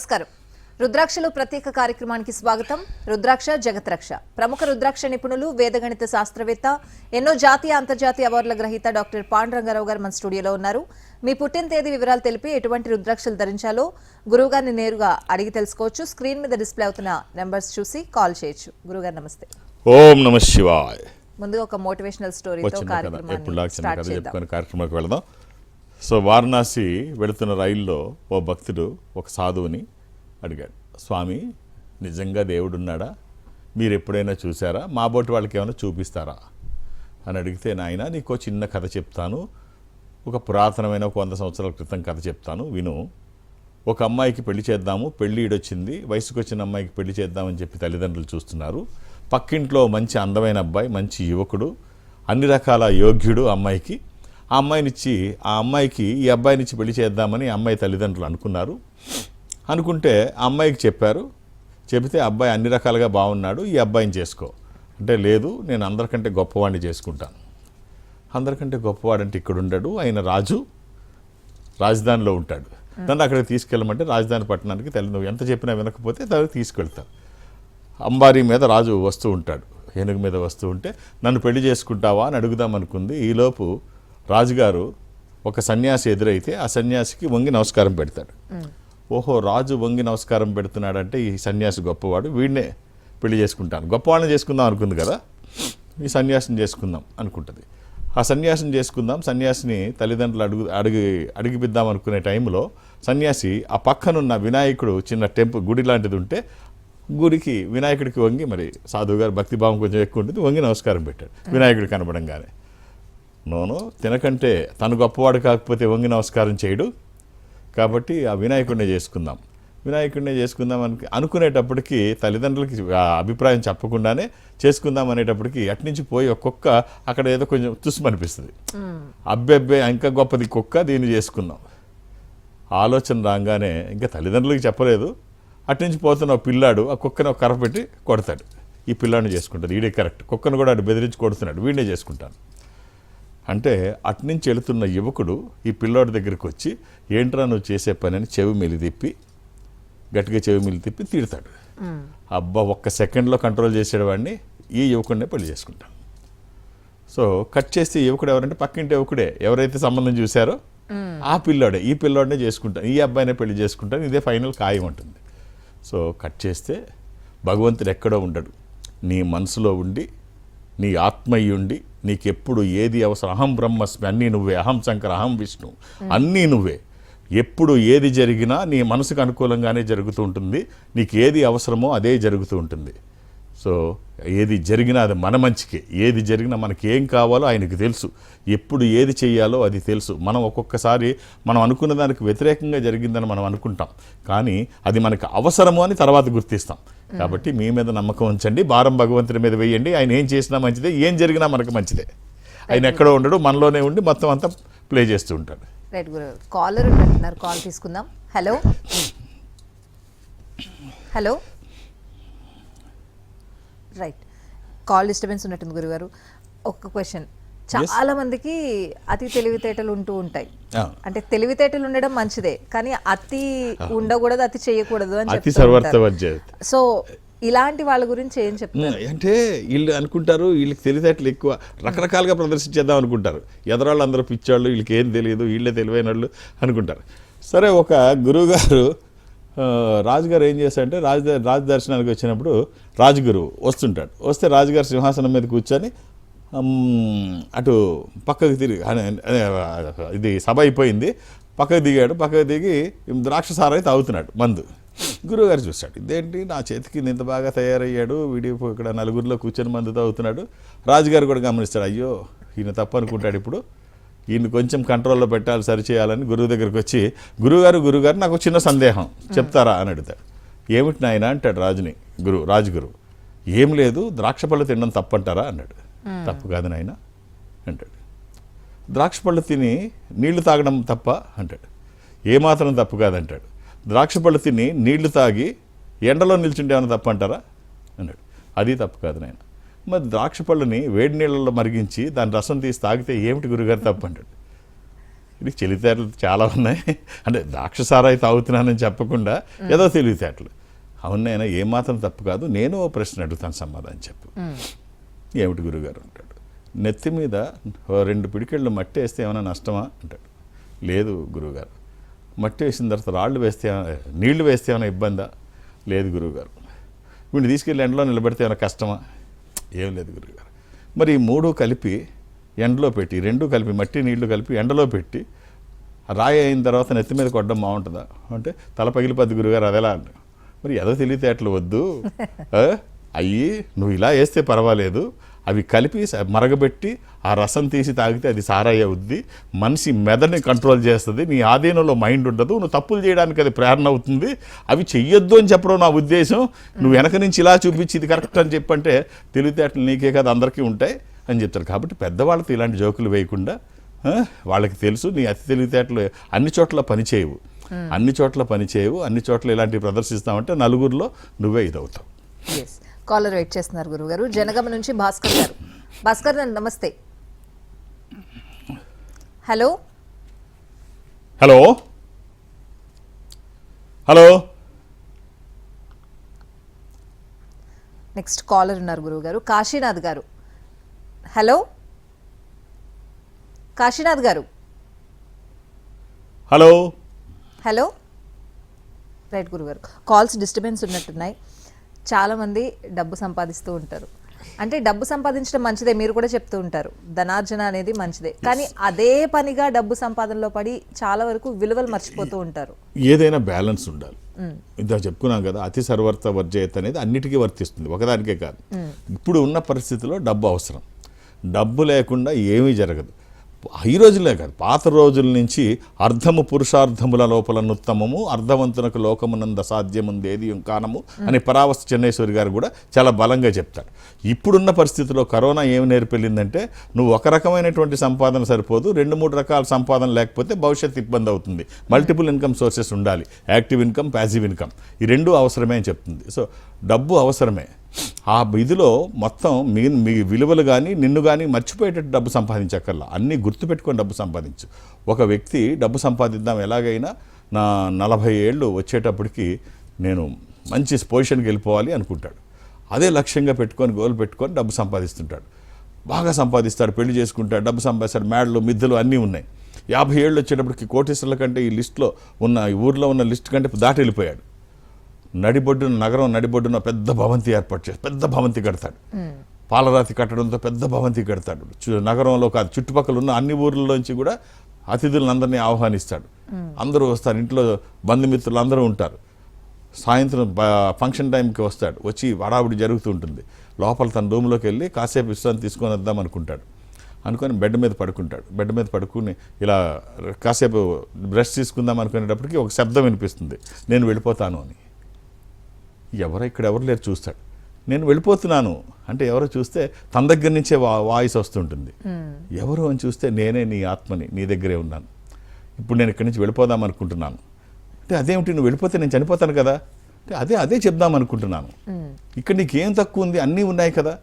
నమస్కారం. రుద్రాక్షలు ప్రత్యేక కార్యక్రమానికి స్వాగతం. రుద్రాక్ష జగత్రక్ష. ప్రముఖ రుద్రాక్ష నిపుణులు, వేదగణిత శాస్త్రవేత్త, ఎన్నో జాతీయ అంతర్జాతీయ అవార్డుల గ్రహీత డాక్టర్ పాండురంగారావు గారు మన స్టూడియోలో ఉన్నారు. మీ పుట్టిన తేదీ వివరాలు తెలిపి ఎటువంటి రుద్రాక్షలు ధరించాలో గురువు గారిని నేరుగా అడిగి తెలుసుకోవచ్చు. స్క్రీన్ మీద డిస్ప్లే అవుతున్న నెంబర్స్ చూసి కాల్ చేయొచ్చు. గురుగారు నమస్తే. ఓం నమ శివాయ. ముందుగా ఒక మోటివేషనల్ స్టోరీతో కార్యక్రమానికి వెళదాం. సో వారణాసి వెళుతున్న రైల్లో ఓ భక్తుడు ఒక సాధువుని అడిగాడు, స్వామి నిజంగా దేవుడున్నాడా, మీరు ఎప్పుడైనా చూసారా, మా బోటి వాళ్ళకి ఏమైనా చూపిస్తారా అని అడిగితే, నాయన నీకో చిన్న కథ చెప్తాను, ఒక పురాతనమైన 100 సంవత్సరాల క్రితం కథ చెప్తాను విను. ఒక అమ్మాయికి పెళ్లి చేద్దాము, పెళ్లి ఈడొచ్చింది, వయసుకు వచ్చిన అమ్మాయికి పెళ్లి చేద్దామని చెప్పి తల్లిదండ్రులు చూస్తున్నారు. పక్కింట్లో మంచి అందమైన అబ్బాయి, మంచి యువకుడు, అన్ని రకాల యోగ్యుడు అమ్మాయికి. ఆ అమ్మాయినిచ్చి ఆ అమ్మాయికి ఈ అబ్బాయినిచ్చి పెళ్లి చేద్దామని అమ్మాయి తల్లిదండ్రులు అనుకున్నారు. అనుకుంటే ఆ అమ్మాయికి చెప్పారు. చెబితే అబ్బాయి అన్ని రకాలుగా బాగున్నాడు, ఈ అబ్బాయిని చేసుకో అంటే, లేదు నేను అందరికంటే గొప్పవాడిని చేసుకుంటాను. అందరికంటే గొప్పవాడంటే ఇక్కడ ఉండడు, ఆయన రాజు, రాజధానిలో ఉంటాడు, నన్ను అక్కడికి తీసుకెళ్ళమంటే రాజధాని పట్టణానికి నువ్వు ఎంత చెప్పినా వినకపోతే దానికి తీసుకెళ్తాను. అంబారీ మీద రాజు వస్తూ ఉంటాడు, ఏనుగు మీద వస్తూ ఉంటే నన్ను పెళ్లి చేసుకుంటావా అని అడుగుదాం అనుకుంది. ఈలోపు రాజుగారు ఒక సన్యాసి ఎదురైతే ఆ సన్యాసికి వంగి నమస్కారం పెడతాడు. ఓహో, రాజు వంగి నమస్కారం పెడుతున్నాడంటే ఈ సన్యాసి గొప్పవాడు, వీడినే పెళ్లి చేసుకుంటాను. గొప్పవాడిని చేసుకుందాం అనుకుంది కదా, ఈ సన్యాసిని చేసుకుందాం అనుకుంటుంది. ఆ సన్యాసిని చేసుకుందాం, సన్యాసిని తల్లిదండ్రులు అడిగిపిద్దాం అనుకునే టైంలో సన్యాసి ఆ పక్కనున్న వినాయకుడు చిన్న గుడి లాంటిది ఉంటే గుడికి వినాయకుడికి వంగి, మరి సాధువు గారు భక్తిభావం కొంచెం ఎక్కువ ఉంటుంది, వంగి నమస్కారం పెట్టాడు. వినాయకుడు కనబడంగానే నోను తినకంటే తను గొప్పవాడు కాకపోతే వంగి నమస్కారం చేయడు, కాబట్టి ఆ వినాయకుడినే చేసుకుందాం అనుకునేటప్పటికి తల్లిదండ్రులకి అభిప్రాయం చెప్పకుండానే చేసుకుందాం అనేటప్పటికి అట్నుంచి పోయి ఒక కుక్క అక్కడ ఏదో కొంచెం తుస్మనిపిస్తుంది. అబ్బెబ్బే ఇంకా గొప్పది కుక్క, దీన్ని చేసుకుందాం ఆలోచన రాగానే ఇంకా తల్లిదండ్రులకి చెప్పలేదు. అట్నుంచి పోతున్న ఒక పిల్లాడు ఆ కుక్కను ఒక కర్ర పెట్టి కొడతాడు. ఈ పిల్లాడిని చేసుకుంటుంది, వీడే కరెక్ట్, కుక్కను కూడా అటు బెదిరించి కొడుతున్నాడు, వీడినే చేసుకుంటాను అంటే, అట్నుంచి వెళుతున్న యువకుడు ఈ పిల్లోడి దగ్గరికి వచ్చి, ఏంట్రా నువ్వు చేసే పని అని గట్టిగా చెవి మిలి తిప్పి తిడతాడు. అబ్బా, ఒక్క సెకండ్లో కంట్రోల్ చేసాడు వాడిని, ఈ యువకుడినే పెళ్లి చేసుకుంటాను. సో కట్ చేస్తే యువకుడు ఎవరంటే పక్కింటి యువకుడే, ఎవరైతే సంబంధం చూశారో ఆ పిల్లోడే, ఈ పిల్లోడినే చేసుకుంటాను, ఈ అబ్బాయినే పెళ్లి చేసుకుంటాను, ఇదే ఫైనల్ ఖాయం ఉంటుంది. సో కట్ చేస్తే భగవంతుడు ఎక్కడో ఉండడు, నీ మనసులో ఉండి, నీ ఆత్మయ్యుండి, నీకెప్పుడు ఏది అవసరం, అహం బ్రహ్మస్మి, అన్నీ నువ్వే, అహం శంకర, అహం విష్ణు, అన్నీ నువ్వే. ఎప్పుడు ఏది జరిగినా నీ మనసుకు అనుకూలంగానే జరుగుతూ ఉంటుంది, నీకు ఏది అవసరమో అదే జరుగుతూ ఉంటుంది. సో ఏది జరిగినా అది మన మంచికే, ఏది జరిగినా మనకి ఏం కావాలో ఆయనకు తెలుసు, ఎప్పుడు ఏది చేయాలో అది తెలుసు. మనం ఒక్కొక్కసారి మనం అనుకున్న దానికి వ్యతిరేకంగా జరిగిందని మనం అనుకుంటాం, కానీ అది మనకు అవసరము అని తర్వాత గుర్తిస్తాం. కాబట్టి మీ మీద నమ్మకం ఉంచండి, భారం భగవంతుడి మీద వేయండి. ఆయన ఏం చేసినా మంచిదే, ఏం జరిగినా మనకు మంచిదే. ఆయన ఎక్కడో ఉండడు, మనలోనే ఉండి మొత్తం అంతా ప్లే చేస్తూ ఉంటాడు. రైట్ గురు, కాలర్ ఉంటున్నారు, కాల్ తీసుకుందాం. Hello hello, right, call disturbance ఉన్నట్టుంది గురుగారు. ఒక్క క్వశ్చన్, చాలా మందికి అతి తెలివితేటలు ఉంటూ ఉంటాయి, అంటే తెలివితేటలు ఉండడం మంచిదే, కానీ అతి ఉండకూడదు, అతి చేయకూడదు అని చెప్తారు. సో ఇలాంటి వాళ్ళ గురించి ఏం చెప్తారు? అంటే వీళ్ళు అనుకుంటారు వీళ్ళకి తెలివితేటలు ఎక్కువ, రకరకాలుగా ప్రదర్శించేద్దాం అనుకుంటారు. ఎదరాళ్ళు అందరూ పిచ్చాళ్ళు, వీళ్ళకి ఏం తెలియదు, వీళ్ళే తెలివైన వాళ్ళు అనుకుంటారు. సరే, ఒక గురువుగారు రాజుగారు ఏం చేశారంటే, రాజు దర్శనానికి వచ్చినప్పుడు రాజగురువు వస్తుంటాడు. వస్తే రాజుగారు సింహాసనం మీద కూర్చొని అటు పక్కకు తిరిగి, ఇది సభ అయిపోయింది, పక్కకు దిగాడు. పక్కకు దిగి ద్రాక్షసారాయి తాగుతున్నాడు మందు. గురువుగారు చూశాడు, ఇదేంటి నా చేతికి ఇంత బాగా తయారయ్యాడు, వీడి ఇక్కడ నలుగురిలో కూర్చొని మందు తాగుతున్నాడు. రాజుగారు కూడా గమనిస్తాడు, అయ్యో ఈయన తప్పు అనుకుంటాడు, ఇప్పుడు ఈయన కొంచెం కంట్రోల్లో పెట్టాలి, సరిచేయాలని గురువు దగ్గరికి వచ్చి, గురువుగారు నాకు చిన్న సందేహం చెప్తారా అని అడుగుతాడు. ఏమిటి నాయన అంటాడు రాజుగురు. ఏం లేదు, ద్రాక్ష పళ్ళు తినడం తప్పంటారా అన్నాడు. తప్పు కాదు నాయన అంటాడు. ద్రాక్ష పళ్ళు తిని నీళ్లు తాగడం తప్ప అంటాడు. ఏమాత్రం తప్పు కాదంటాడు. ద్రాక్ష పళ్ళు తిని నీళ్లు తాగి ఎండలో నిల్చుంటే ఏమైనా తప్పు అంటారా అన్నాడు. అది తప్పు కాదు నాయన. మరి ద్రాక్ష పళ్ళని వేడి నీళ్ళలో మరిగించి దాని రసం తీసి తాగితే ఏమిటి గురుగారు తప్పు అంటాడు. ఇది తెలివితేటలు చాలా ఉన్నాయి. అంటే ద్రాక్షసారాయి తాగుతున్నానని చెప్పకుండా ఏదో తెలివితేటలు. అవునైనా ఏమాత్రం తప్పు కాదు, నేను ఓ ప్రశ్న అడుగుతాను, సమాధానం చెప్పు. ఏమిటి గురుగారు అంటాడు. నెత్తి మీద 2 పిడికెళ్ళు మట్టి వేస్తే ఏమైనా నష్టమా అంటాడు. లేదు గురువుగారు. మట్టి వేసిన తర్వాత రాళ్ళు వేస్తే నీళ్లు వేస్తే ఏమైనా ఇబ్బందా? లేదు గురువుగారు. వీడిని తీసుకెళ్ళి ఎండలో నిలబెడితే ఏమైనా కష్టమా? ఏం లేదు గురువుగారు. మరి ఈ 3 కలిపి ఎండలో పెట్టి, 2 కలిపి మట్టి నీళ్లు కలిపి ఎండలో పెట్టి రాయి అయిన తర్వాత నెత్తి మీద కొట్టడం బాగుంటుందా అంటే తల పగిలిపోద్ది గురుగారు, అదెలా అంట. మరి ఏదో తెలివితేటలు వద్దు, అయ్యి నువ్వు ఇలా వేస్తే పర్వాలేదు, అవి కలిపి మరగబెట్టి ఆ రసం తీసి తాగితే అది సారాయి అవుద్ది, మనిషి మెదడుని కంట్రోల్ చేస్తుంది, నీ ఆధీనంలో మైండ్ ఉండదు, నువ్వు తప్పులు చేయడానికి అది ప్రేరణ అవుతుంది, అవి చెయ్యొద్దు అని చెప్పడం నా ఉద్దేశం, నువ్వు వెనక నుంచి ఇలా చూపించి ఇది కరెక్ట్ అని చెప్పంటే తెలివితేటలు నీకే కదా అందరికీ ఉంటాయి అని చెప్తారు. కాబట్టి పెద్దవాళ్ళతో ఇలాంటి జోకులు వేయకుండా వాళ్ళకి తెలుసు నీ అతి తెలివితేటలు అన్ని చోట్ల పనిచేయవు, అన్ని చోట్ల ఇలాంటివి ప్రదర్శిస్తామంటే నలుగురిలో నువ్వే ఇదవుతావు. కాలర్ వెయిట్ చేస్తున్నారు గురుగారు. జనగామ నుంచి భాస్కర్ గారు. భాస్కర్ గారు నమస్తే. Hello hello hello next caller ఉన్నారు గురుగారు. కాశీనాథ్ గారు. హలో కాశీనాథ్ గారు. హలో హలో రైట్ గురుగారు, కాల్స్ డిస్టర్బెన్స్ ఉన్నట్టున్నాయి. చాలామంది డబ్బు సంపాదిస్తూ ఉంటారు. అంటే డబ్బు సంపాదించడం మంచిదే, మీరు కూడా చెప్తూ ఉంటారు, ధనార్జన అనేది మంచిదే. కానీ అదే పనిగా డబ్బు సంపాదనలో పడి చాలా వరకు విలువలు మర్చిపోతూ ఉంటారు. ఏదైనా బ్యాలెన్స్ ఉండాలి. ఇంత చెప్పుకున్నాం కదా, అతి సర్వర్త వర్జయత్ అనేది అన్నిటికీ వర్తిస్తుంది, ఒకదానికే కాదు. ఇప్పుడు ఉన్న పరిస్థితిలో డబ్బు అవసరం. డబ్బు లేకుండా ఏమీ జరగదు. ఈ రోజులే కాదు, పాత రోజుల నుంచి అర్ధము పురుషార్థముల లోపల నుత్తమము, అర్ధవంతునకు లోకమునంద సాధ్యముందేది కానము అని పరావస్తు చెన్నైశ్వరి గారు కూడా చాలా బలంగా చెప్తారు. ఇప్పుడున్న పరిస్థితిలో కరోనా ఏమి నేర్పెళ్ళిందంటే, నువ్వు ఒక రకమైనటువంటి సంపాదన సరిపోదు, 2-3 రకాల సంపాదన లేకపోతే భవిష్యత్తు ఇబ్బంది అవుతుంది. మల్టిపుల్ ఇన్కమ్ సోర్సెస్ ఉండాలి, యాక్టివ్ ఇన్కమ్, ప్యాసివ్ ఇన్కమ్, ఈ 2 అవసరమే అని చెప్తుంది. సో డబ్బు అవసరమే. ఆ ఇదిలో మొత్తం మీ విలువలు కానీ నిన్ను కానీ మర్చిపోయేటట్టు డబ్బు సంపాదించక్కర్లా, అన్నీ గుర్తుపెట్టుకొని డబ్బు సంపాదించు. ఒక వ్యక్తి డబ్బు సంపాదిద్దాం ఎలాగైనా, నా 40 ఏళ్ళు వచ్చేటప్పటికి నేను మంచి పొజిషన్కి వెళ్ళిపోవాలి అనుకుంటాడు. అదే లక్ష్యంగా పెట్టుకొని గోల్ పెట్టుకొని డబ్బు సంపాదిస్తుంటాడు, బాగా సంపాదిస్తాడు, పెళ్లి చేసుకుంటాడు, డబ్బు సంపాదిస్తాడు, మేడలు మిద్దెలు అన్నీ ఉన్నాయి. 50 ఏళ్ళు వచ్చేటప్పటికి కోటీశ్వరుల కంటే ఈ లిస్టులో ఉన్న, ఈ ఊర్లో ఉన్న లిస్ట్ కంటే దాటి వెళ్ళిపోయాడు. నగరం నడిబొడ్డున పెద్ద భవంతి ఏర్పాటు చేసి పెద్ద భవంతి కడతాడు. పాలరాతి కట్టడంతో పెద్ద భవంతి కడతాడు. నగరంలో కాదు, చుట్టుపక్కల ఉన్న అన్ని ఊర్లలోంచి కూడా అతిథులను అందరినీ ఆహ్వానిస్తాడు. అందరూ వస్తారు, ఇంట్లో బంధుమిత్రులు అందరూ ఉంటారు. సాయంత్రం ఫంక్షన్ టైంకి వస్తాడు, వచ్చి హడావుడి జరుగుతూ ఉంటుంది. లోపల తన రూమ్లోకి వెళ్ళి కాసేపు విశ్రాంతి తీసుకొని వద్దాం అనుకొని బెడ్ మీద పడుకుంటాడు. బెడ్ మీద పడుకుని ఇలా కాసేపు బ్రష్ తీసుకుందాం అనుకునేటప్పటికి ఒక శబ్దం వినిపిస్తుంది, నేను వెళ్ళిపోతాను అని. ఎవరు లేరు, చూస్తాడు. నేను వెళ్ళిపోతున్నాను అంటే ఎవరో చూస్తే తన దగ్గర నుంచే వాయిస్ వస్తుంటుంది. ఎవరు అని చూస్తే నేనే నీ ఆత్మని, నీ దగ్గరే ఉన్నాను, ఇప్పుడు నేను ఇక్కడి నుంచి వెళ్ళిపోదాం అనుకుంటున్నాను అంటే, అదేమిటి నువ్వు వెళ్ళిపోతే నేను చనిపోతాను కదా అంటే, అదే చెప్దాం అనుకుంటున్నాను. ఇక్కడ నీకేం తక్కువ ఉంది, అన్నీ ఉన్నాయి కదా,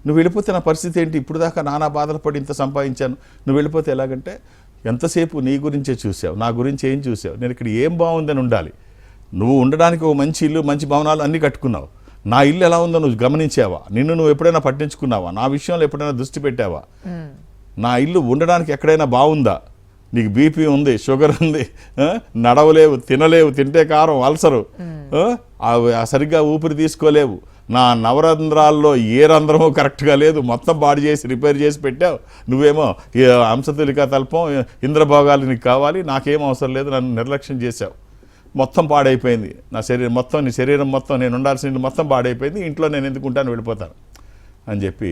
నువ్వు వెళ్ళిపోతే నా పరిస్థితి ఏంటి, ఇప్పుడు దాకా నానా బాధలు పడి ఇంత సంపాదించాను, నువ్వు వెళ్ళిపోతే ఎలాగంటే, ఎంతసేపు నీ గురించే చూసావు, నా గురించి ఏం చూసావు, నేను ఇక్కడ ఏం బాగుందని ఉండాలి. నువ్వు ఉండడానికి ఒక మంచి ఇల్లు, మంచి భవనాలు అన్నీ కట్టుకున్నావు, నా ఇల్లు ఎలా ఉందో నువ్వు గమనించావా, నువ్వు ఎప్పుడైనా పట్టించుకున్నావా, నా విషయంలో ఎప్పుడైనా దృష్టి పెట్టావా, నా ఇల్లు ఉండడానికి ఎక్కడైనా బాగుందా, నీకు బీపీ ఉంది, షుగర్ ఉంది, నడవలేవు, తినలేవు, తింటే కారం, అల్సరు, సరిగ్గా ఊపిరి తీసుకోలేవు, నా నవరంధ్రాల్లో ఏ రంధ్రమో కరెక్ట్గా లేదు, మొత్తం బాడీ చేసి రిపేర్ చేసి పెట్టావు, నువ్వేమో అంశతులికా తల్పం, ఇంద్రభోగాలు నీకు కావాలి, నాకేం అవసరం లేదు, నన్ను నిర్లక్ష్యం చేశావు, మొత్తం పాడైపోయింది నా శరీరం మొత్తం, నీ శరీరం మొత్తం, నేను ఉండాల్సిన మొత్తం పాడైపోయింది, ఇంట్లో నేను ఎందుకు ఉంటాను, వెళ్ళిపోతాను అని చెప్పి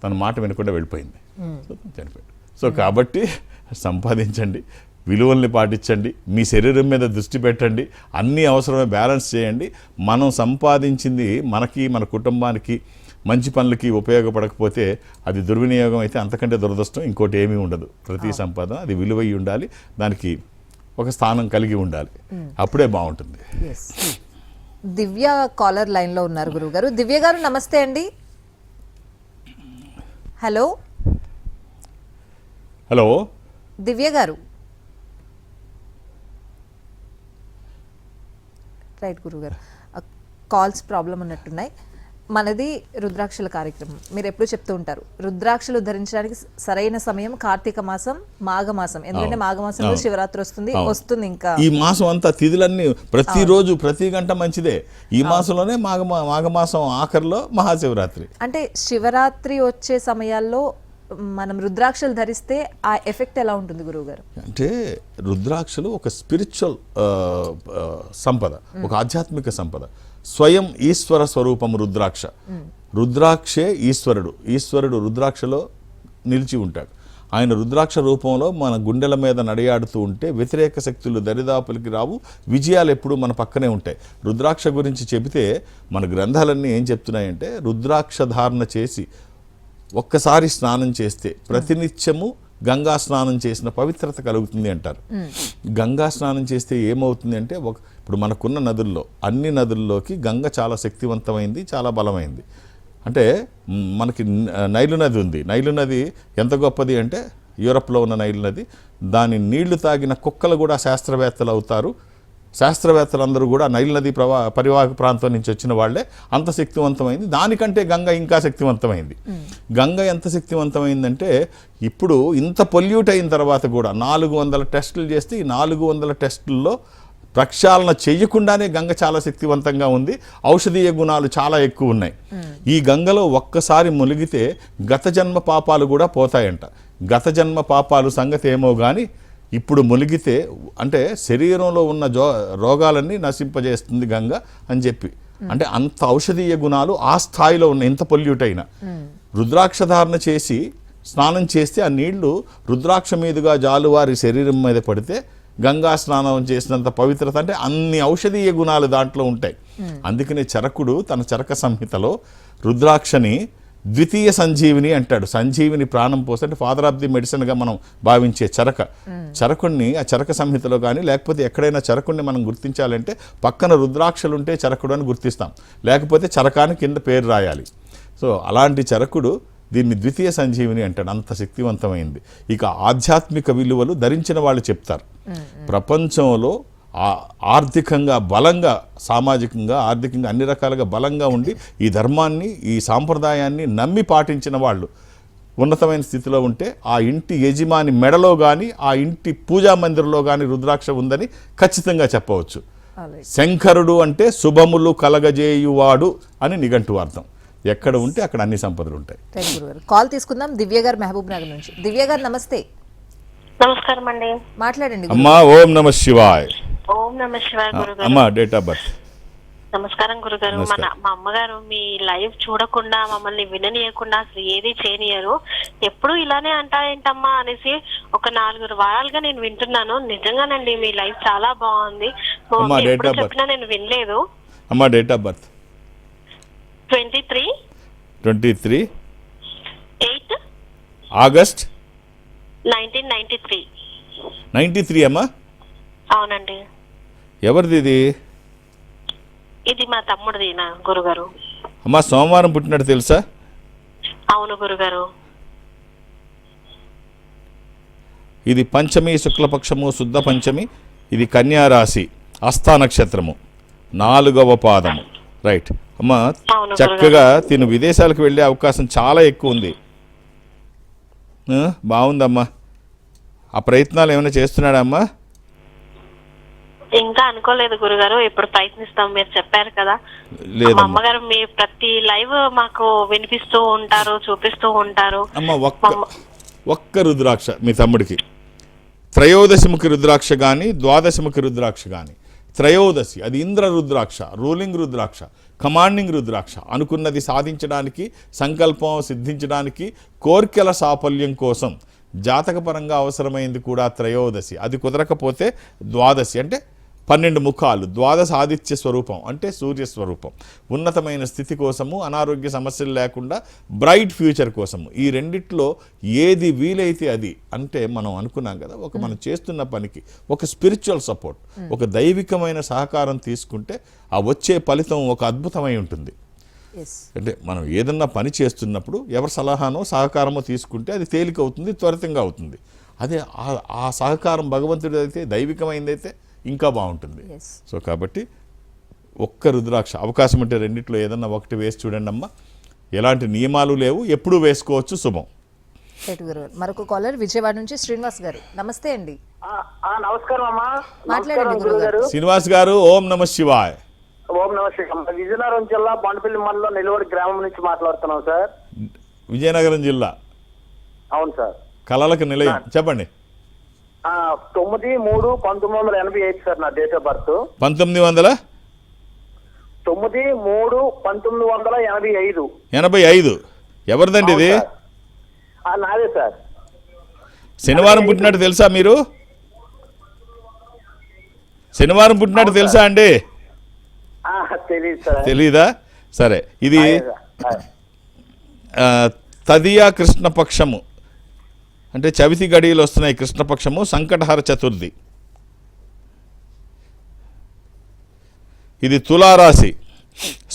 తన మాట వినకుండా వెళ్ళిపోయింది. చనిపోయాడు. సో కాబట్టి సంపాదించండి, విలువల్ని పాటించండి, మీ శరీరం మీద దృష్టి పెట్టండి, అన్నీ అవసరమే బ్యాలెన్స్ చేయండి. మనం సంపాదించింది మనకి, మన కుటుంబానికి, మంచి పనులకి ఉపయోగపడకపోతే అది దుర్వినియోగం అయితే అంతకంటే దురదృష్టం ఇంకోటి ఏమీ ఉండదు. ప్రతి సంపాదన అది విలువై ఉండాలి, దానికి ఒక స్థానం కలిగి ఉండాలి, అప్పుడే బాగుంటుంది. దివ్య కాలర్ లైన్ లో ఉన్నారు గురువు గారు. దివ్య గారు నమస్తే అండి. హలో హలో దివ్య గారు. రైట్ గురుగారు, కాల్స్ ప్రాబ్లం ఉన్నట్టున్నాయి. మనది రుద్రాక్షల కార్యక్రమం. మీరు ఎప్పుడు చెప్తూ ఉంటారు రుద్రాక్షలు ధరించడానికి సరైన సమయం కార్తీక మాసం, మాఘమాసం. ఎందుకంటే మాఘమాసంలో శివరాత్రి వస్తుంది. ఇంకా ఈ మాసం అంతా తిథులన్నీ ప్రతిరోజు ప్రతి గంట మంచిదే. ఈ మాసంలోనే మాఘమాసం ఆఖరిలో మహాశివరాత్రి. అంటే శివరాత్రి వచ్చే సమయాల్లో మనం రుద్రాక్షలు ధరిస్తే ఆ ఎఫెక్ట్ ఎలా ఉంటుంది గురువు గారు? అంటే రుద్రాక్షలు ఒక స్పిరిచువల్ సంపద, ఒక ఆధ్యాత్మిక సంపద. స్వయం ఈశ్వర స్వరూపం రుద్రాక్ష. రుద్రాక్షే ఈశ్వరుడు రుద్రాక్షలో నిలిచి ఉంటాడు. ఆయన రుద్రాక్ష రూపంలో మన గుండెల మీద నడియాడుతూ ఉంటే వ్యతిరేక శక్తులు దరిదాపులకి రావు, విజయాలు ఎప్పుడూ మన పక్కనే ఉంటాయి. రుద్రాక్ష గురించి చెబితే మన గ్రంథాలన్నీ ఏం చెప్తున్నాయంటే, రుద్రాక్ష ధారణ చేసి ఒక్కసారి స్నానం చేస్తే ప్రతినిత్యము గంగా స్నానం చేసిన పవిత్రత కలుగుతుంది అంటారు. గంగా స్నానం చేస్తే ఏమవుతుంది అంటే, ఇప్పుడు మనకున్న నదుల్లో అన్ని నదుల్లోకి గంగ చాలా శక్తివంతమైంది, చాలా బలమైంది. అంటే మనకి నైలు నది ఉంది. నైలు నది ఎంత గొప్పది అంటే, యూరప్లో ఉన్న నైలు నది, దాని నీళ్లు తాగిన కుక్కలు కూడా శాస్త్రవేత్తలు అవుతారు. శాస్త్రవేత్తలందరూ కూడా నైల్ నది పరివాహక ప్రాంతం నుంచి వచ్చిన వాళ్లే. అంత శక్తివంతమైంది. దానికంటే గంగ ఇంకా శక్తివంతమైంది. గంగ ఎంత శక్తివంతమైందంటే, ఇప్పుడు ఇంత పొల్యూట్ అయిన తర్వాత కూడా 400 టెస్టులు చేస్తే ఈ 400 టెస్టుల్లో ప్రక్షాళన చేయకుండానే గంగ చాలా శక్తివంతంగా ఉంది. ఔషధీయ గుణాలు చాలా ఎక్కువ ఉన్నాయి. ఈ గంగలో ఒక్కసారి మునిగితే గత జన్మ పాపాలు కూడా పోతాయంట. గత జన్మ పాపాలు సంగతి ఏమో కానీ ఇప్పుడు మునిగితే అంటే శరీరంలో ఉన్న రోగాలన్నీ నశింపజేస్తుంది గంగ అని చెప్పి. అంటే అంత ఔషధీయ గుణాలు ఆ స్థాయిలో ఉన్న, ఇంత పొల్యూట్ అయిన. రుద్రాక్ష ధారణ చేసి స్నానం చేస్తే ఆ నీళ్లు రుద్రాక్ష మీదుగా జాలువారి శరీరం మీద పడితే గంగా స్నానం చేసినంత పవిత్రత, అంటే అన్ని ఔషధీయ గుణాలు దాంట్లో ఉంటాయి. అందుకనే చరకుడు తన చరక సంహితలో రుద్రాక్షని ద్వితీయ సంజీవిని అంటాడు. సంజీవిని ప్రాణం పోస్తే, అంటే ఫాదర్ ఆఫ్ ది మెడిసిన్గా మనం భావించే చరకుణ్ణి ఆ చరక సంహితలో కానీ లేకపోతే ఎక్కడైనా చరకుణ్ణి మనం గుర్తించాలంటే పక్కన రుద్రాక్షలు ఉంటే చరకుడు అని గుర్తిస్తాం, లేకపోతే చరకానికి కింద పేరు రాయాలి. సో అలాంటి చరకుడు దీన్ని ద్వితీయ సంజీవిని అంటాడు. అంత శక్తివంతమైంది. ఇక ఆధ్యాత్మిక విలువలు ధరించిన వాళ్ళు చెప్తారు, ప్రపంచంలో ఆర్థికంగా బలంగా, సామాజికంగా ఆర్థికంగా అన్ని రకాలుగా బలంగా ఉండి ఈ ధర్మాన్ని, ఈ సాంప్రదాయాన్ని నమ్మి పాటించిన వాళ్ళు ఉన్నతమైన స్థితిలో ఉంటే ఆ ఇంటి యజమాని మెడలో కానీ ఆ ఇంటి పూజా మందిరంలో కానీ రుద్రాక్ష ఉందని ఖచ్చితంగా చెప్పవచ్చు. శంకరుడు అంటే శుభములు కలగజేయువాడు అని నిఘంటువార్థం. ఎక్కడ ఉంటే అక్కడ అన్ని సంపదలు ఉంటాయి. కాల్ తీసుకుందాం. దివ్య గారు మహబూబ్ నగర్ నుంచి. దివ్య గారు నమస్తే. నమస్కారం అండి. మాట్లాడండి. అమ్మా ఓం నమ శివాయ్. ఓం నమ శివాయ్ గురుగారు. అమ్మా డేట్ ఆఫ్ బర్త్. నమస్కారం గురుగారు. మా అమ్మగారు మీ లైవ్ చూడకుండా, మమ్మల్ని విననీయకుండా అసలు ఏది చేయనియరు. ఎప్పుడు ఇలానే అంటారేంటమ్మా అనేసి ఒక 4 వారాలుగా నేను వింటున్నాను. నిజంగానండి మీ లైవ్ చాలా బాగుంది. ఎప్పుడు చెప్పినా నేను వినలేదు. అమ్మా డేట్ ఆఫ్ బర్త్ 23 8 ఆగస్ట్ 1993. 93 అమ్మా? అవునండి. ఎవరిది ఇది? ఇది మా తమ్ముడిది నా గురుగారు. అమ్మా సోమవారం పుట్టినట్టు తెలుసా? అవును గురుగారు. ఇది పంచమి, శుక్లపక్షము, శుద్ధ పంచమి. ఇది కన్యా రాశి, హస్త నక్షత్రము, 4వ పాదము. రైట్ అమ్మా, చక్కగా తిను విదేశాలకు వెళ్ళే అవకాశం చాలా ఎక్కువ ఉంది. బాగుందమ్మా. ఆ ప్రయత్నాలు ఏమైనా చేస్తున్నాడా అమ్మా? ఇంకా అనుకోలేదు గురుగారు. ఇప్పుడు ప్రయత్నిస్తాం. మీరు చెప్పారు కదా, మా అమ్మగారు మీ ప్రతి లైవ్ మాకు వినిపిస్తూ ఉంటారు, చూపిస్తూ ఉంటారు. అమ్మ ఒక్క రుద్రాక్ష మీ తమ్ముడికి, త్రయోదశముఖి రుద్రాక్ష కానీ ద్వాదశముఖి రుద్రాక్ష కానీ, త్రయోదశి అది ఇంద్ర రుద్రాక్ష, రూలింగ్ రుద్రాక్ష, కమాండింగ్ రుద్రాక్ష, అనుకున్నది సాధించడానికి, సంకల్పం సిద్ధించడానికి, కోర్కెల సాఫల్యం కోసం జాతకపరంగా అవసరమైంది కూడా త్రయోదశి. అది కుదరకపోతే ద్వాదశి, అంటే 12 ముఖాలు, ద్వాదశ ఆదిత్య స్వరూపం అంటే సూర్యస్వరూపం. ఉన్నతమైన స్థితి కోసము, అనారోగ్య సమస్యలు లేకుండా బ్రైట్ ఫ్యూచర్ కోసము. ఈ రెండిట్లో ఏది వీలైతే అది, అంటే మనం అనుకున్నాం కదా, మనం చేస్తున్న పనికి ఒక స్పిరిచువల్ సపోర్ట్, ఒక దైవికమైన సహకారం తీసుకుంటే ఆ వచ్చే ఫలితం ఒక అద్భుతమై ఉంటుంది. అంటే మనం ఏదన్నా పని చేస్తున్నప్పుడు ఎవరి సలహానో సహకారమో తీసుకుంటే అది తేలిక అవుతుంది, త్వరితంగా అవుతుంది. అదే ఆ సహకారం భగవంతుడి అయితే, దైవికమైందైతే ఇంకా బాగుంటుంది. సో కాబట్టి ఒక్క రుద్రాక్ష అవకాశం ఉంటే రెండిట్లో ఏదన్నా ఒకటి వేసి చూడండి అమ్మా. ఎలాంటి నియమాలు లేవు, ఎప్పుడూ వేసుకోవచ్చు, శుభం. రైట్ గురుగారు. మరొక కాలర్ విజయవాడ నుంచి శ్రీనివాస్ గారు. నమస్తే అండి. నమస్కారం అమ్మా. మాట్లాడండి గురుగారు. శ్రీనివాస్ గారు, ఓం నమ శివాయ్. ఓం నమస్తే. విజయనగరం జిల్లా బండపల్లి మండలం నిలవడి గ్రామం నుంచి మాట్లాడుతున్నాం సార్. విజయనగరం జిల్లా. అవును సార్. కళలకు నిలయం, చెప్పండి. 9/3/1985 సార్ నా డేట్ ఆఫ్ బర్త్. 1900 9/3/1985. 85. ఎవరిదండి ఇది? నాదే సార్. శనివారం పుట్టినట్టు తెలుసా మీరు? శనివారం పుట్టినట్టు తెలుసా అండి? తెలియదు సార్. తెలీదా? సరే, ఇది తదియా కృష్ణపక్షము, అంటే చవితి గడియలు వస్తున్నాయి. కృష్ణపక్షము, సంకటహర చతుర్థి. ఇది తులారాశి,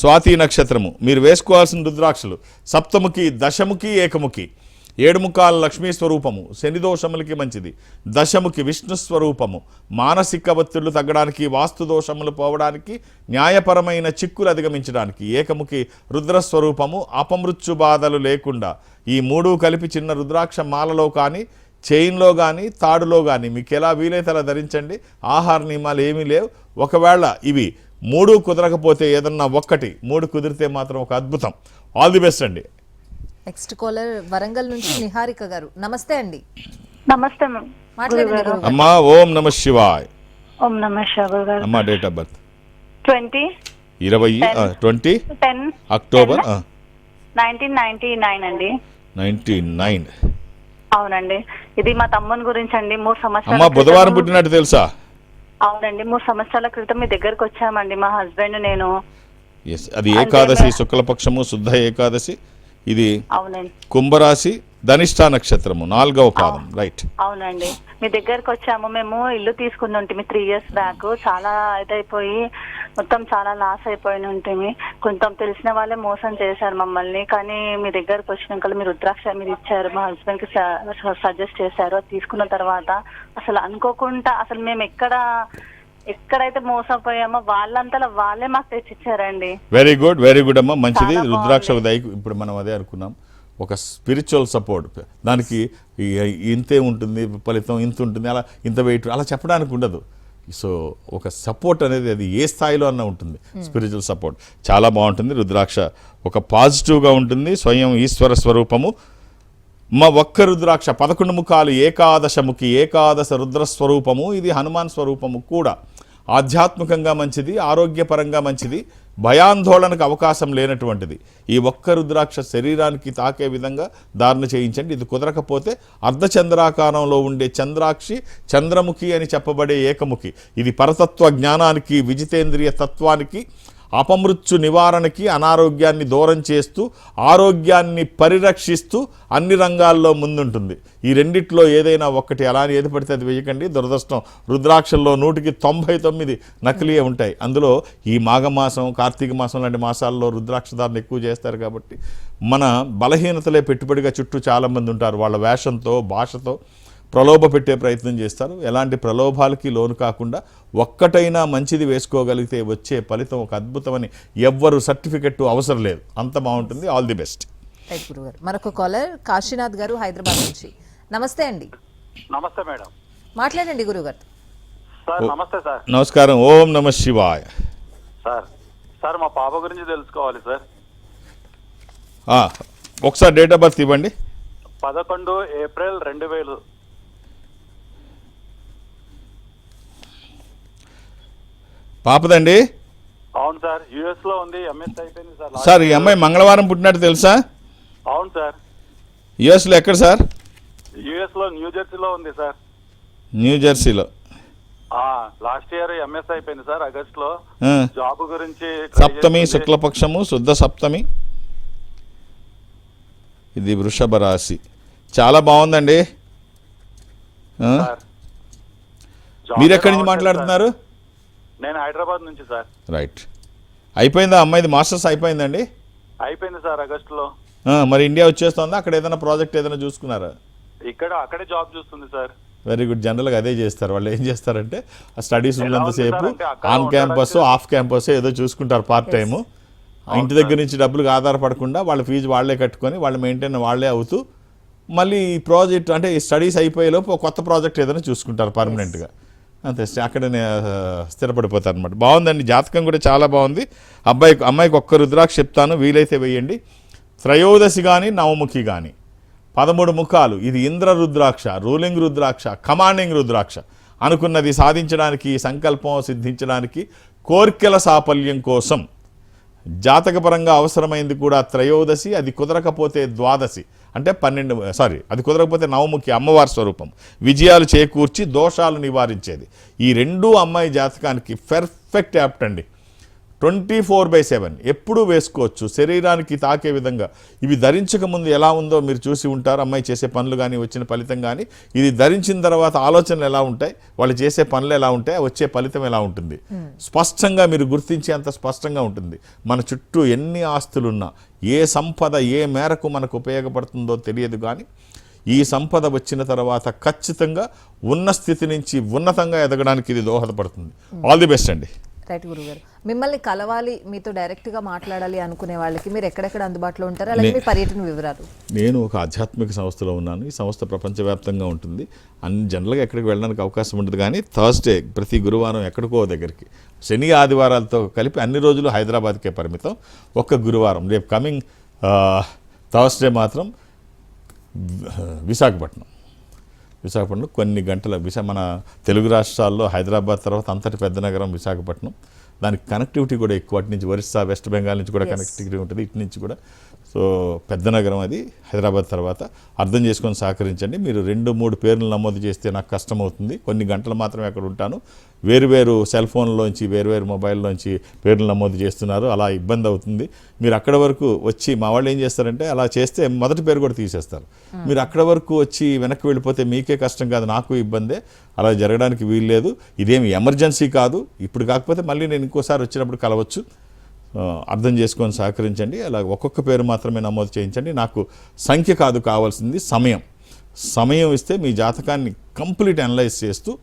స్వాతి నక్షత్రము. మీరు వేసుకోవాల్సిన రుద్రాక్షలు సప్తముఖి, దశముఖి, ఏకముఖి. 7 ముఖాల లక్ష్మీ స్వరూపము, శని దోషములకి మంచిది. దశముఖి విష్ణు స్వరూపము, మానసిక ఒత్తిళ్లు తగ్గడానికి, వాస్తు దోషములు పోవడానికి, న్యాయపరమైన చిక్కులు అధిగమించడానికి. ఏకముఖి రుద్రస్వరూపము, అపమృత్యు బాధలు లేకుండా. ఈ 3 కలిపి చిన్న రుద్రాక్ష మాలలో కానీ, చైన్లో కానీ, తాడులో కానీ మీకు ఎలా వీలైతే అలా ధరించండి. ఆహార నియమాలు ఏమీ లేవు. ఒకవేళ ఇవి 3 కుదరకపోతే ఏదన్నా ఒక్కటి, 3 కుదిరితే మాత్రం ఒక అద్భుతం. ఆల్ ది బెస్ట్ అండి. నెక్స్ట్ కాలర్ వరంగల్ నుంచి నిహారిక గారు. నమస్తే అండి. నమస్తే మాట్లాడండి గురుగారు. అమ్మా, ఓం నమ శివాయ్. ఓం నమ శివాయ. అమ్మా, డేట్ ఆఫ్ బర్త్ 20 అక్టోబర్ 1999 అండి. 99. అవునండి. ఇది మా తమ్ముని గురించి అండి. 3 సంవత్సరాల అమ్మా, బుధవారం క్రితం- పుట్టినట్టు తెలుసా? అవునండి, 3 సంవత్సరాల క్రితం మీ దగ్గరకు వచ్చామండి, మా హస్బెండ్ నేను. ఎస్, అది ఏకాదశి, శుక్లపక్షము, శుద్ధ ఏకాదశి. ఇది అవునండి. కుంభరాశి, ధనిష్ట నక్షత్రము, 4వ పాదం. రైట్. అవునండి, మీ దగ్గరకు వచ్చాము. మేము ఇల్లు తీసుకుని ఉంటుంది 3 years బ్యాక్. చాలా ఇదైపోయి మొత్తం చాలా లాస్ అయిపోయి ఉంటుంది. కొంచెం తెలిసిన వాళ్ళే మోసం చేశారు మమ్మల్ని. కానీ మీ దగ్గరకు వచ్చినాక మీరు రుద్రాక్ష మీరు ఇచ్చారు, మా హస్బెండ్ కి సజెస్ట్ చేశారు. అది తీసుకున్న తర్వాత అసలు అనుకోకుండా అసలు మేము ఎక్కడైతే మోసపోయామో వాళ్ళంతా వాళ్ళే మాకు తెచ్చిచ్చారండి. వెరీ గుడ్, వెరీ గుడ్ అమ్మా, మంచిది. చాలా రుద్రాక్ష బాగుంది. ఉదయ్, ఇప్పుడు మనం అదే అనుకున్నాం, ఒక స్పిరిచువల్ సపోర్ట్. దానికి ఇంతే ఉంటుంది ఫలితం, ఇంత ఉంటుంది, అలా ఇంత వెయిట్ అలా చెప్పడానికి ఉండదు. సో ఒక సపోర్ట్ అనేది అది ఏ స్థాయిలో అన్న ఉంటుంది. స్పిరిచువల్ సపోర్ట్ చాలా బాగుంటుంది. రుద్రాక్ష ఒక పాజిటివ్గా ఉంటుంది, స్వయం ఈశ్వర స్వరూపము. మా ఒక్క రుద్రాక్ష 11 ముఖాలు, ఏకాదశముఖి, ఏకాదశ రుద్రస్వరూపము. ఇది హనుమాన్ స్వరూపము కూడా. ఆధ్యాత్మికంగా మంచిది, ఆరోగ్యపరంగా మంచిది, భయాందోళనకు అవకాశం లేనటువంటిది. ఈ ఒక్క రుద్రాక్ష శరీరానికి తాకే విధంగా ధారణ చేయించండి. ఇది కుదరకపోతే అర్ధచంద్రాకారంలో ఉండే చంద్రాక్షి, చంద్రముఖి అని చెప్పబడే ఏకముఖి. ఇది పరతత్వ జ్ఞానానికి, విజితేంద్రియ తత్వానికి, అపమృత్యు నివారణకి, అనారోగ్యాన్ని దూరం చేస్తూ ఆరోగ్యాన్ని పరిరక్షిస్తూ అన్ని రంగాల్లో ముందుంటుంది. ఈ రెండిట్లో ఏదైనా ఒక్కటి, అలానే ఏది పడితే అది వేయకండి. దురదృష్టం, రుద్రాక్షల్లో 199 నకిలీయే ఉంటాయి. అందులో ఈ మాఘమాసం, కార్తీక మాసం లాంటి మాసాల్లో రుద్రాక్షధారణ ఎక్కువ చేస్తారు. కాబట్టి మన బలహీనతలే పెట్టుబడిగా చుట్టూ చాలామంది ఉంటారు. వాళ్ళ వేషంతో, భాషతో ప్రలోభ పెట్టే ప్రయత్నం చేస్తారు. ఎలాంటి ప్రలోభాలకి లోను కాకుండా ఒక్కటైనా మంచిది వేసుకోగలిగితే వచ్చే ఫలితం ఒక అద్భుతమని ఎవ్వరు సర్టిఫికెట్ అవసరం లేదు. అంత బాగుంటుంది. All the best. రైట్ గురుగారు. మరొక కాలర్ కాశీనాథ్ గారు హైదరాబాద్ నుంచి. నమస్తే అండి. నమస్తే మేడం. మాట్లాడండి గురుగారు. సార్ నమస్తే సార్. నమస్కారం. ఓం నమ శివాయ. సార్ మా పాప గురించి తెలుసుకోవాలి సార్. ఒకసారి డేట్ ఆఫ్ బర్త్ ఇవ్వండి. 11 ఏప్రిల్ 2000. పాపదండి? అవును సార్, యుఎస్ లో ఉంది, ఎంఎస్ అయిపోయింది సార్. సార్, ఈ అమ్మాయి మంగళవారం పుట్టినట్టు తెలుసా? అవును సార్. యుఎస్లో ఎక్కడ సార్? యుఎస్ లో న్యూ జెర్సీలో ఉంది సార్. న్యూ జెర్సీలో. లాస్ట్ ఇయర్ ఎంఎస్ అయిపోయింది సార్, ఆగస్ట్ లో. జాబ్ గురించి సప్తమి, శుక్లపక్షము, శుద్ధ సప్తమి. ఇది వృషభ రాశి. చాలా బాగుందండి. మీరు ఎక్కడి నుంచి మాట్లాడుతున్నారు? నేను హైదరాబాద్ నుంచి సార్. రైట్. అయిపోయిందా అమ్మాయిది? మాస్టర్స్ అయిపోయిందండి? అయిపోయింది సార్, ఆగస్ట్ లో. మరి ఇండియా వచ్చేస్తుందా? అక్కడ ఏదైనా ప్రాజెక్ట్ ఏదైనా చూసుకున్నారా? అక్కడే జాబ్ చూస్తుంది సార్. Very good. జనరల్గా అదే చేస్తారు. వాళ్ళు ఏం చేస్తారంటే ఆ స్టడీస్ ఉన్నంతసేపు ఆన్ క్యాంపస్ ఆఫ్ క్యాంపస్ ఏదో చూసుకుంటారు పార్ట్ టైము. ఇంటి దగ్గర నుంచి డబ్బులకు ఆధారపడకుండా వాళ్ళ ఫీజు వాళ్ళే కట్టుకొని వాళ్ళ మెయింటైన్ వాళ్ళే అవుతూ మళ్ళీ ఈ ప్రాజెక్ట్ అంటే ఈ స్టడీస్ అయిపోయేలోపు ఒక కొత్త ప్రాజెక్ట్ ఏదైనా చూసుకుంటారు పర్మనెంట్గా. అంతే, అక్కడనే స్థిరపడిపోతారు అనమాట. బాగుందండి, జాతకం కూడా చాలా బాగుంది. అమ్మాయికి ఒక్క రుద్రాక్ష చెప్తాను, వీలైతే వేయండి. త్రయోదశి కానీ నవముఖి కానీ 13 ముఖాలు. ఇది ఇంద్ర రుద్రాక్ష, రూలింగ్ రుద్రాక్ష, కమాండింగ్ రుద్రాక్ష. అనుకున్నది సాధించడానికి, సంకల్పం సిద్ధించడానికి, కోర్కెల సాఫల్యం కోసం జాతకపరంగా అవసరమైంది కూడా త్రయోదశి. అది కుదరకపోతే ద్వాదశి అంటే 12, అది కుదరకపోతే నవముఖి అమ్మవారి స్వరూపం. విజయాలు చేకూర్చి దోషాలు నివారించేది. ఈ రెండూ అమ్మాయి జాతకానికి పర్ఫెక్ట్ యాప్ట్ అండి. 24/7 ఎప్పుడూ వేసుకోవచ్చు, శరీరానికి తాకే విధంగా. ఇవి ధరించక ముందు ఎలా ఉందో మీరు చూసి ఉంటారు. అమ్మాయి చేసే పనులు కానీ వచ్చిన ఫలితం కానీ, ఇది ధరించిన తర్వాత ఆలోచనలు ఎలా ఉంటాయి, వాళ్ళు చేసే పనులు ఎలా ఉంటాయి, వచ్చే ఫలితం ఎలా ఉంటుంది, స్పష్టంగా మీరు గుర్తించేంత స్పష్టంగా ఉంటుంది. మన చుట్టూ ఎన్ని ఆస్తులున్నా, ఏ సంపద ఏ మేరకు మనకు ఉపయోగపడుతుందో తెలియదు, కానీ ఈ సంపద వచ్చిన తర్వాత ఖచ్చితంగా ఉన్న స్థితి నుంచి ఉన్నతంగా ఎదగడానికి ఇది దోహదపడుతుంది. ఆల్ ది బెస్ట్ అండి. రైట్ గురుగారు, మిమ్మల్ని కలవాలి, మీతో డైరెక్ట్గా మాట్లాడాలి అనుకునే వాళ్ళకి మీరు ఎక్కడెక్కడ అందుబాటులో ఉంటారు, అలాగే మీ పర్యటన వివరాలు? నేను ఒక ఆధ్యాత్మిక సంస్థలో ఉన్నాను. ఈ సంస్థ ప్రపంచవ్యాప్తంగా ఉంటుంది. జనరల్గా ఎక్కడికి వెళ్ళడానికి అవకాశం ఉంటుంది, కానీ థర్స్డే ప్రతి గురువారం ఎక్కడికో దగ్గరికి, శని ఆదివారాలతో కలిపి అన్ని రోజులు హైదరాబాద్కే పరిమితం. ఒక్క గురువారం రేపు కమింగ్ థర్స్డే మాత్రం విశాఖపట్నం కొన్ని గంటల మన తెలుగు రాష్ట్రాల్లో హైదరాబాద్ తర్వాత అంతటి పెద్ద నగరం విశాఖపట్నం. దానికి కనెక్టివిటీ కూడా ఎక్కువ. అటు నుంచి ఒరిస్సా, వెస్ట్ బెంగాల్ నుంచి కూడా కనెక్టివిటీ ఉంటుంది, ఇటు నుంచి కూడా. సో పెద్ద నగరం అది హైదరాబాద్ తర్వాత. అర్థం చేసుకొని సహకరించండి. మీరు 2-3 పేర్లు నమోదు చేస్తే నాకు కష్టమవుతుంది. కొన్ని గంటలు మాత్రమే అక్కడ ఉంటాను. వేరువేరు సెల్ ఫోన్లోంచి వేరువేరు మొబైల్లోంచి పేర్లు నమోదు చేస్తున్నారు, అలా ఇబ్బంది అవుతుంది. మీరు అక్కడ వరకు వచ్చి, మా వాళ్ళు ఏం చేస్తారంటే అలా చేస్తే మొదటి పేరు కూడా తీసేస్తారు. మీరు అక్కడ వరకు వచ్చి వెనక్కి వెళ్ళిపోతే మీకే కష్టం కాదు, నాకు ఇబ్బందే. అలా జరగడానికి వీల్లేదు. ఇదేమి ఎమర్జెన్సీ కాదు. ఇప్పుడు కాకపోతే మళ్ళీ నేను ఇంకోసారి వచ్చినప్పుడు కలవచ్చు. అర్థం చేసుకొని సహకరించండి. అలా ఒక్కొక్క పేరు మాత్రమే నమోదు చేయించండి. నాకు సంఖ్య కాదు కావాల్సింది, సమయం ఇస్తే మీ జాతకాన్ని కంప్లీట్ అనలైజ్ చేస్తూ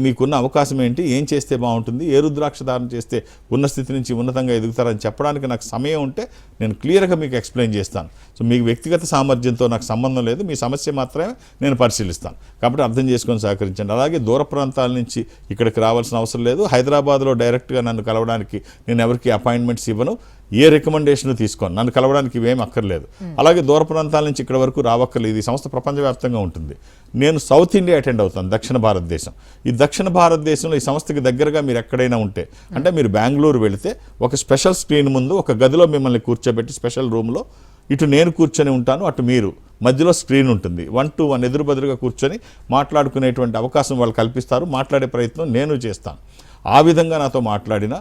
మీకున్న అవకాశం ఏంటి, ఏం చేస్తే బాగుంటుంది, ఏ రుద్రాక్ష ధారణ చేస్తే ఉన్న స్థితి నుంచి ఉన్నతంగా ఎదుగుతారని చెప్పడానికి నాకు సమయం ఉంటే నేను క్లియర్గా మీకు ఎక్స్ప్లెయిన్ చేస్తాను. సో మీకు వ్యక్తిగత సామర్థ్యంతో నాకు సంబంధం లేదు, మీ సమస్య మాత్రమే నేను పరిశీలిస్తాను. కాబట్టి అర్థం చేసుకొని సహకరించండి. అలాగే దూర ప్రాంతాల నుంచి ఇక్కడికి రావాల్సిన అవసరం లేదు. హైదరాబాద్లో డైరెక్ట్గా నన్ను కలవడానికి నేను ఎవరికి అపాయింట్మెంట్స్ ఇవ్వను, ఏ రికమెండేషన్ తీసుకోను. నన్ను కలవడానికి ఇవేం అక్కర్లేదు. అలాగే దూర ప్రాంతాల నుంచి ఇక్కడ వరకు రావక్కర్లేదు. ఈ సంస్థ ప్రపంచవ్యాప్తంగా ఉంటుంది. నేను సౌత్ ఇండియా అటెండ్ అవుతాను, దక్షిణ భారతదేశం. ఈ దక్షిణ భారతదేశంలో ఈ సంస్థకి దగ్గరగా మీరు ఎక్కడైనా ఉంటే, అంటే మీరు బెంగళూరు వెళితే ఒక స్పెషల్ స్క్రీన్ ముందు ఒక గదిలో మిమ్మల్ని కూర్చోబెట్టి స్పెషల్ రూమ్లో ఇటు నేను కూర్చొని ఉంటాను, అటు మీరు, మధ్యలో స్క్రీన్ ఉంటుంది. 1-to-1 ఎదురుబెదురుగా కూర్చొని మాట్లాడుకునేటువంటి అవకాశం వాళ్ళు కల్పిస్తారు. మాట్లాడే ప్రయత్నం నేను చేస్తాను. ఆ విధంగా నాతో మాట్లాడినా,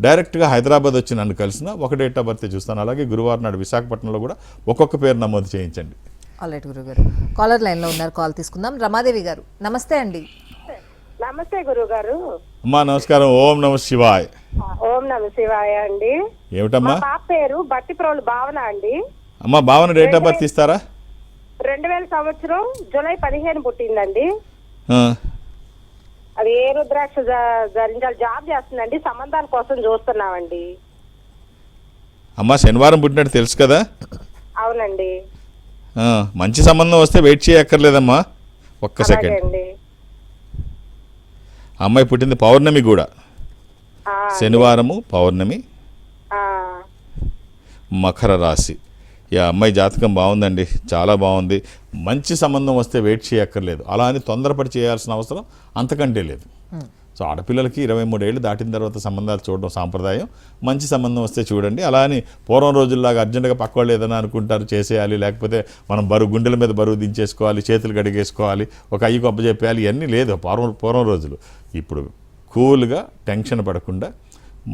డైరెక్ట్గా హైదరాబాద్ వచ్చి నన్ను కలిసిన ఒక డేట్ ఆఫ్ బర్త్ చూస్తాను. అలాగే గురువారం నాడు విశాఖపట్నంలో కూడా ఒక్కొక్క పేరు నమోదు చేయించండి. ఆల్రైట్ గురుగారు, కాలర్ లైన్లో ఉన్నారు, కాల్ తీసుకుందాం. రమాదేవి గారు, నమస్తే అండి. నమస్తే గురుగారు. అమ్మా నమస్కారం. ఓం నమ శివాయ్. ఓం నమ శివాయ అండి. ఏమిటమ్మా? మా పాప పేరు బట్టిప్రోలు భావన అండి. అమ్మా భావన డేట్ ఆఫ్ బర్త్ ఇస్తారా? 2000 సంవత్సరం జూలై 15 పుట్టిందండి. అది ఏ రుద్రాక్ష ధరించాలి, జాబ్ చేస్తుందండి, సంబంధాల కోసం చూస్తున్నామండి. అమ్మా శనివారం పుట్టినట్టు తెలుసు కదా? అవునండి. మంచి సంబంధం వస్తే వెయిట్ చేయక్కర్లేదమ్మా, ఒక్క సెకండ్. అండి అమ్మాయి పుట్టింది పౌర్ణమి కూడా, శనివారము పౌర్ణమి, మకర రాశి. ఈ అమ్మాయి జాతకం బాగుందండి, చాలా బాగుంది. మంచి సంబంధం వస్తే వెయిట్ చేయక్కర్లేదు. అలా అని తొందరపడి చేయాల్సిన అవసరం అంతకంటే లేదు. సో ఆడపిల్లలకి 23 ఏళ్ళు దాటిన తర్వాత సంబంధాలు చూడడం సాంప్రదాయం. మంచి సంబంధం వస్తే చూడండి. అలా అని పూర్వం రోజుల్లాగా అర్జెంటుగా పక్క వాళ్ళు ఏదైనా అనుకుంటారు చేసేయాలి, లేకపోతే మనం గుండెల మీద బరువు దించేసుకోవాలి, చేతులు గడిగేసుకోవాలి, ఒక అయ్యి గొప్ప చెప్పేయాలి, ఇవన్నీ లేదు. పూర్వం రోజులు. ఇప్పుడు కూల్గా టెన్షన్ పడకుండా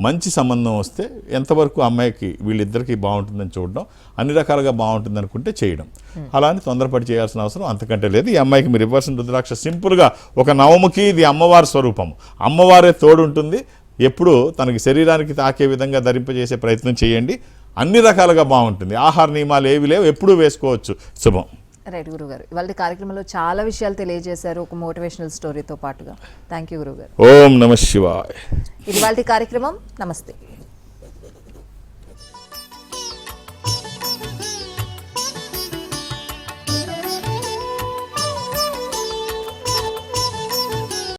మంచి సంబంధం వస్తే ఎంతవరకు అమ్మాయికి వీళ్ళిద్దరికీ బాగుంటుందని చూడడం, అన్ని రకాలుగా బాగుంటుంది అనుకుంటే చేయడం. అలా అని తొందరపడి చేయాల్సిన అవసరం అంతకంటే లేదు. ఈ అమ్మాయికి మీరు ఇవ్వాల్సిన రుద్రాక్ష సింపుల్గా ఒక నవముఖి, ఇది అమ్మవారి స్వరూపం, అమ్మవారే తోడుంటుంది. ఎప్పుడు తనకి శరీరానికి తాకే విధంగా ధరింపజేసే ప్రయత్నం చేయండి. అన్ని రకాలుగా బాగుంటుంది. ఆహార నియమాలు ఏవి లేవు, ఎప్పుడూ వేసుకోవచ్చు. శుభం. రైట్ గురుగారు, ఇవాళ కార్యక్రమంలో చాలా విషయాలు తెలియజేశారు, ఒక మోటివేషనల్ స్టోరీతో పాటుగా. థ్యాంక్ యూ గురుగారు. ఓం నమ శివాయ. ఇది ఇవాళ కార్యక్రమం. నమస్తే.